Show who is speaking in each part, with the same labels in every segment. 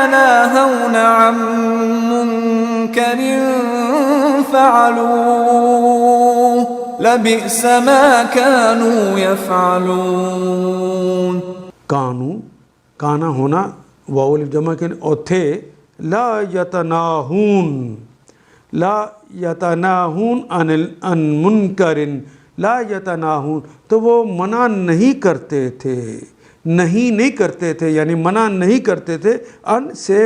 Speaker 1: يتناهون عن منكر فعلوه لبئس ما كانوا يفعلون.
Speaker 2: کانو کانا ہونا واو الف جمع کے اور تھے لا یتناہون عن منکر لا یتناہون تو وہ منع نہیں کرتے تھے نہیں کرتے تھے یعنی منع نہیں کرتے تھے ان سے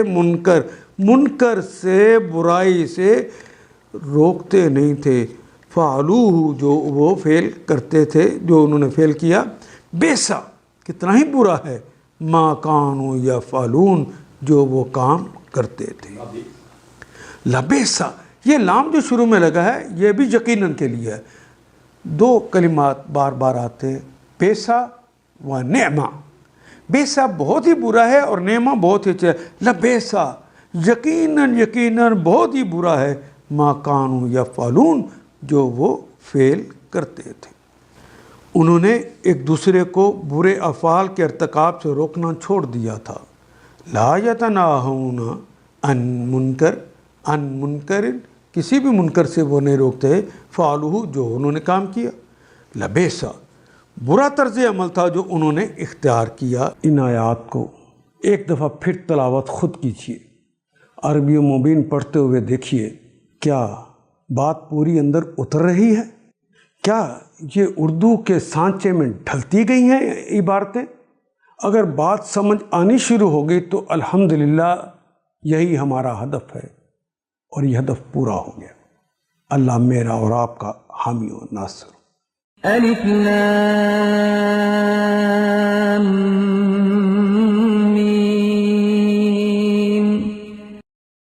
Speaker 2: منکر سے برائی سے روکتے نہیں تھے. فعلوہ جو وہ فعل کرتے تھے جو انہوں نے فعل کیا بیسا کتنا ہی برا ہے ما کانوا یفعلون جو وہ کام کرتے تھے. لبیسا یہ لام جو شروع میں لگا ہے یہ بھی یقیناً کے لیے ہے. دو کلمات بار بار آتے ہیں بیسا و نعمہ. بیسا بہت ہی برا ہے اور نعمہ بہت ہی اچھا ہے. لبیسا یقیناً بہت ہی برا ہے ما کانوا یفعلون جو وہ فعل کرتے تھے. انہوں نے ایک دوسرے کو برے افعال کے ارتکاب سے روکنا چھوڑ دیا تھا. لا یتناہون عن منکر کسی بھی منکر سے وہ نہیں روکتے. فعلوہ جو انہوں نے کام کیا. لبیسا برا طرز عمل تھا جو انہوں نے اختیار کیا. ان آیات کو ایک دفعہ پھر تلاوت خود کیجیے, عربی و مبین پڑھتے ہوئے دیکھیے کیا بات پوری اندر اتر رہی ہے. کیا یہ اردو کے سانچے میں ڈھلتی گئی ہیں عبارتیں؟ اگر بات سمجھ آنی شروع ہو گئی تو الحمدللہ یہی ہمارا ہدف ہے اور یہ ہدف پورا ہو گیا. اللہ میرا اور آپ کا حامی و ناصر.
Speaker 1: الف لام